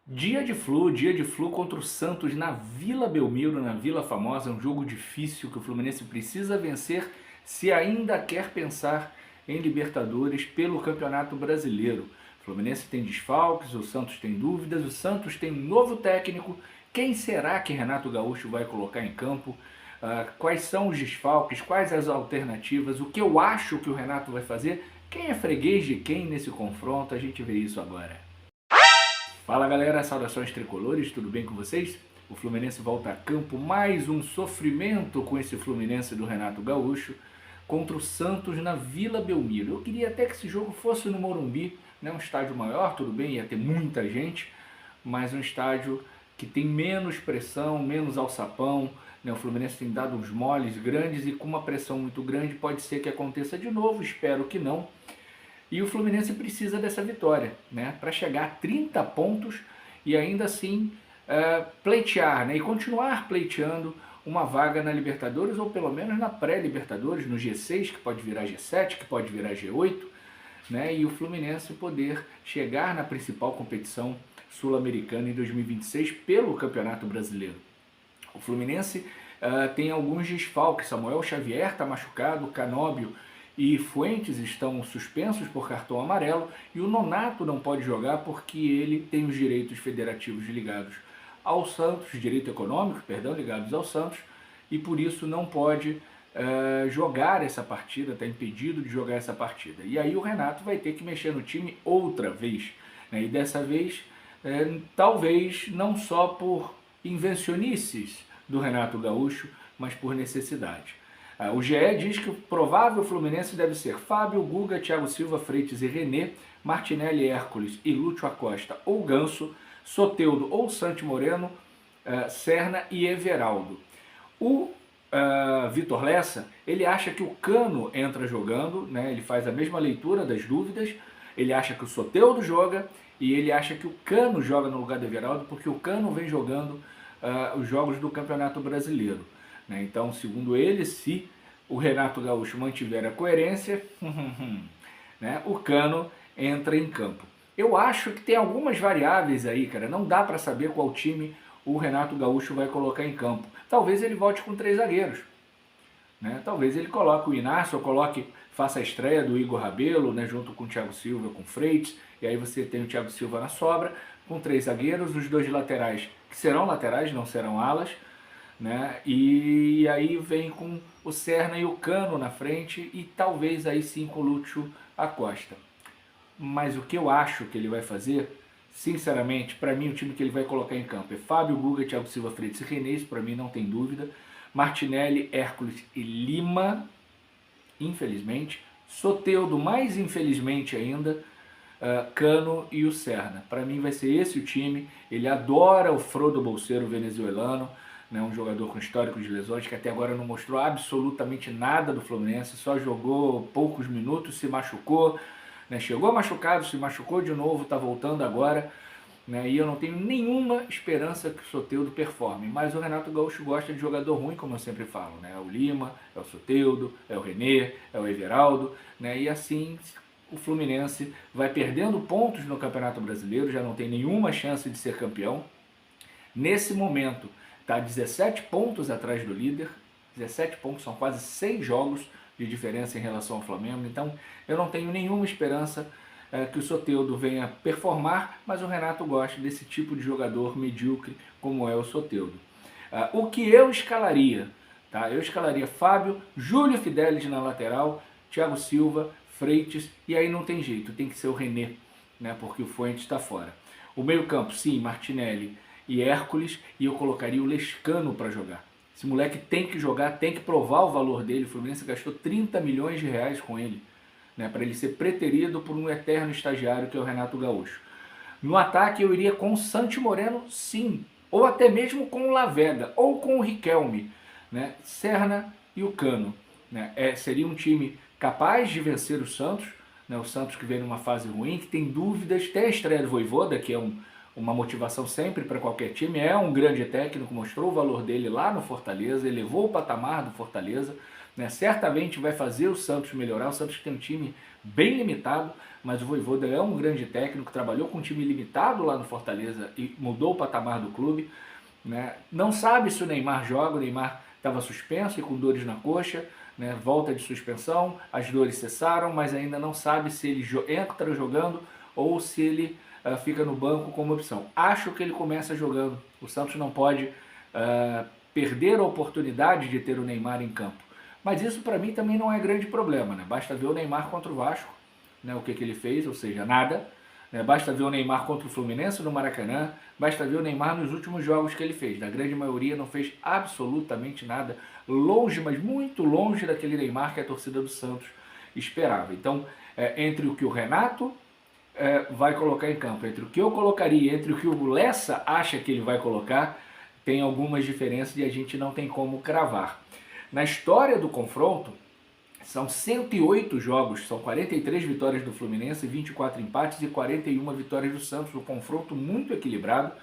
Dia de Flu contra o Santos na Vila Belmiro, na Vila Famosa, um jogo difícil que o Fluminense precisa vencer se ainda quer pensar em Libertadores pelo Campeonato Brasileiro. O Fluminense tem desfalques, o Santos tem dúvidas, o Santos tem um novo técnico. Quem será que Renato Gaúcho vai colocar em campo? Quais são os desfalques? Quais as alternativas? O que eu acho que o Renato vai fazer? Quem é freguês de quem nesse confronto? A gente vê isso agora. Fala galera, saudações tricolores, tudo bem com vocês? O Fluminense volta a campo, mais um sofrimento com esse Fluminense do Renato Gaúcho contra o Santos na Vila Belmiro. Eu queria até que esse jogo fosse no Morumbi, né? Um estádio maior, tudo bem, ia ter muita gente, mas um estádio que tem menos pressão, menos alçapão, né? O Fluminense tem dado uns moles grandes e com uma pressão muito grande pode ser que aconteça de novo, espero que não. E o Fluminense precisa dessa vitória, né, para chegar a 30 pontos e ainda assim pleitear, né, e continuar pleiteando uma vaga na Libertadores ou pelo menos na pré-Libertadores, no G6, que pode virar G7, que pode virar G8, né, e o Fluminense poder chegar na principal competição sul-americana em 2026 pelo Campeonato Brasileiro. O Fluminense tem alguns desfalques, Samuel Xavier está machucado, Canóbio e Fuentes estão suspensos por cartão amarelo e o Nonato não pode jogar porque ele tem os direitos federativos ligados ao Santos, direito econômico, perdão, ligados ao Santos, e por isso não pode jogar essa partida, está impedido de jogar essa partida. E aí o Renato vai ter que mexer no time outra vez, né? E dessa vez talvez não só por invencionices do Renato Gaúcho, mas por necessidade. O GE diz que o provável Fluminense deve ser Fábio, Guga, Thiago Silva, Freitas e René, Martinelli, Hércules e Lúcio Acosta ou Ganso, Soteldo ou Santi Moreno, Serna e Everaldo. O Vitor Lessa, ele acha que o Cano entra jogando, né? Ele faz a mesma leitura das dúvidas, ele acha que o Soteldo joga e ele acha que o Cano joga no lugar do Everaldo porque o Cano vem jogando os jogos do Campeonato Brasileiro. Então, segundo ele, se o Renato Gaúcho mantiver a coerência, né, o Cano entra em campo. Eu acho que tem algumas variáveis aí, cara. Não dá para saber qual time o Renato Gaúcho vai colocar em campo. Talvez ele volte com 3 zagueiros. Né? Talvez ele coloque o Inácio, ou faça a estreia do Igor Rabelo, né, junto com o Thiago Silva, com o Freitas, e aí você tem o Thiago Silva na sobra, com 3 zagueiros, os 2 laterais, que serão laterais, não serão alas, né? E aí vem com o Serna e o Cano na frente e talvez aí sim com o Lúcio Acosta. Mas o que eu acho que ele vai fazer, sinceramente, para mim o time que ele vai colocar em campo é Fábio, Guga, Thiago Silva, Freitas e René, para mim não tem dúvida. Martinelli, Hércules e Lima, infelizmente. Soteldo, mais infelizmente ainda, Cano e o Serna. Para mim vai ser esse o time. Ele adora o Frodo Bolseiro venezuelano, né, um jogador com histórico de lesões que até agora não mostrou absolutamente nada do Fluminense, só jogou poucos minutos, se machucou, né, chegou machucado, se machucou de novo, está voltando agora, né, e eu não tenho nenhuma esperança que o Soteldo performe, mas o Renato Gaúcho gosta de jogador ruim, como eu sempre falo, né, é o Lima, é o Soteldo, é o René, é o Everaldo, né, e assim o Fluminense vai perdendo pontos no Campeonato Brasileiro, já não tem nenhuma chance de ser campeão. Nesse momento, está 17 pontos atrás do líder, 17 pontos, são quase 6 jogos de diferença em relação ao Flamengo, então eu não tenho nenhuma esperança que o Soteldo venha performar, mas o Renato gosta desse tipo de jogador medíocre como é o Soteldo. O que eu escalaria? Tá? Eu escalaria Fábio, Júlio Fidelis na lateral, Thiago Silva, Freitas, e aí não tem jeito, tem que ser o René, né, porque o Fuentes está fora. O meio campo, sim, Martinelli e Hércules, e eu colocaria o Lescano para jogar. Esse moleque tem que jogar, tem que provar o valor dele. O Fluminense gastou 30 milhões de reais com ele, né, para ele ser preterido por um eterno estagiário que é o Renato Gaúcho. No ataque eu iria com o Santi Moreno, sim, ou até mesmo com o Lavega, ou com o Riquelme, né, Serna e o Cano. Né, seria um time capaz de vencer o Santos, né, o Santos que vem numa fase ruim, que tem dúvidas, tem a estreia do Vojvoda, que é uma motivação sempre para qualquer time, é um grande técnico, mostrou o valor dele lá no Fortaleza, elevou o patamar do Fortaleza, né? Certamente vai fazer o Santos melhorar. O Santos tem um time bem limitado, mas o Vojvoda é um grande técnico, trabalhou com um time limitado lá no Fortaleza e mudou o patamar do clube, né? Não sabe se o Neymar joga, o Neymar estava suspenso e com dores na coxa, né? Volta de suspensão, as dores cessaram, mas ainda não sabe se ele entra jogando ou se ele fica no banco como opção. Acho que ele começa jogando. O Santos não pode perder a oportunidade de ter o Neymar em campo. Mas isso para mim também não é grande problema, né? Basta ver o Neymar contra o Vasco, né? O que ele fez, ou seja, nada. Né? Basta ver o Neymar contra o Fluminense no Maracanã, basta ver o Neymar nos últimos jogos que ele fez. Da grande maioria não fez absolutamente nada, longe, mas muito longe daquele Neymar que a torcida do Santos esperava. Então, entre o que o Renato vai colocar em campo, entre o que eu colocaria, entre o que o Lessa acha que ele vai colocar, tem algumas diferenças e a gente não tem como cravar. Na história do confronto, são 108 jogos, são 43 vitórias do Fluminense, 24 empates e 41 vitórias do Santos, um confronto muito equilibrado.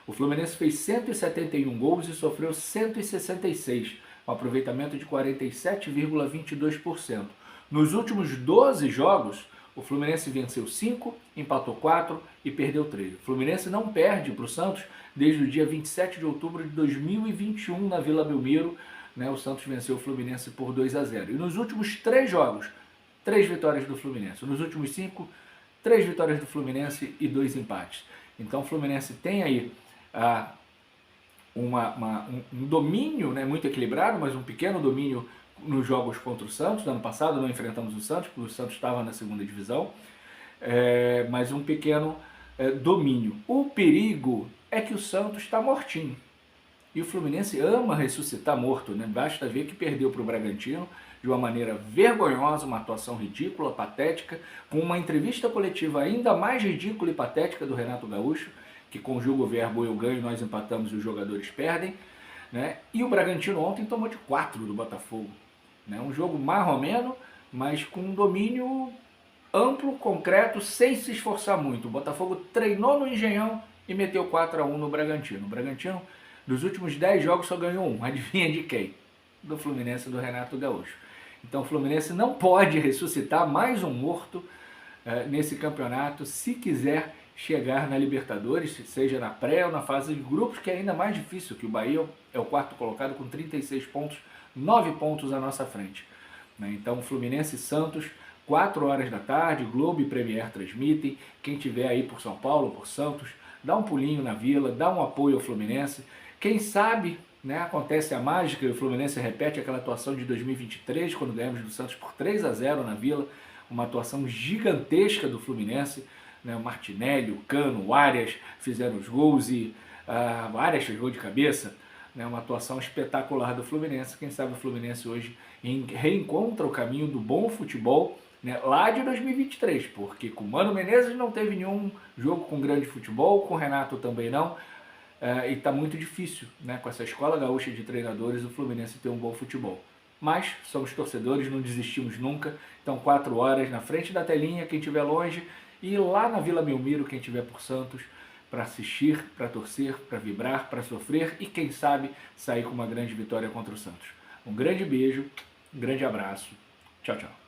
O Fluminense fez 171 gols e sofreu 166, um aproveitamento de 47,22%. Nos últimos 12 jogos, o Fluminense venceu 5, empatou 4 e perdeu 3. O Fluminense não perde para o Santos desde o dia 27 de outubro de 2021 na Vila Belmiro. Né, o Santos venceu o Fluminense por 2-0. E nos últimos 3 jogos, 3 vitórias do Fluminense. Nos últimos 5, 3 vitórias do Fluminense e 2 empates. Então o Fluminense tem aí um domínio, né, muito equilibrado, mas um pequeno domínio nos jogos contra o Santos. No ano passado não enfrentamos o Santos, porque o Santos estava na segunda divisão. Mas um pequeno domínio. O perigo é que o Santos está mortinho. E o Fluminense ama ressuscitar morto, né? Basta ver que perdeu para o Bragantino de uma maneira vergonhosa, uma atuação ridícula, patética, com uma entrevista coletiva ainda mais ridícula e patética do Renato Gaúcho, que conjuga o verbo eu ganho, nós empatamos e os jogadores perdem, né? E o Bragantino ontem tomou de 4 do Botafogo. Né? Um jogo marromeno, mas com um domínio amplo, concreto, sem se esforçar muito. O Botafogo treinou no Engenhão e meteu 4-1 no Bragantino. O Bragantino, dos últimos 10 jogos, só ganhou um. Adivinha de quem? Do Fluminense, do Renato Gaúcho. Então o Fluminense não pode ressuscitar mais um morto nesse campeonato se quiser chegar na Libertadores, seja na pré ou na fase de grupos, que é ainda mais difícil, que o Bahia é o quarto colocado com 36 pontos, 9 pontos à nossa frente. Então Fluminense e Santos, 4 horas da tarde, Globo e Premier transmitem. Quem tiver aí por São Paulo, por Santos, dá um pulinho na Vila, dá um apoio ao Fluminense. Quem sabe, né, acontece a mágica e o Fluminense repete aquela atuação de 2023, quando ganhamos do Santos por 3-0 na Vila, uma atuação gigantesca do Fluminense, né, o Martinelli, o Cano, o Arias fizeram os gols e o Arias fez gol de cabeça, né, uma atuação espetacular do Fluminense. Quem sabe o Fluminense hoje reencontra o caminho do bom futebol, né, lá de 2023, porque com o Mano Menezes não teve nenhum jogo com grande futebol, com o Renato também não, e está muito difícil, né, com essa escola gaúcha de treinadores, o Fluminense ter um bom futebol. Mas somos torcedores, não desistimos nunca. Então 4 horas na frente da telinha, quem estiver longe, e lá na Vila Belmiro, quem estiver por Santos, para assistir, para torcer, para vibrar, para sofrer e quem sabe sair com uma grande vitória contra o Santos. Um grande beijo, um grande abraço. Tchau, tchau.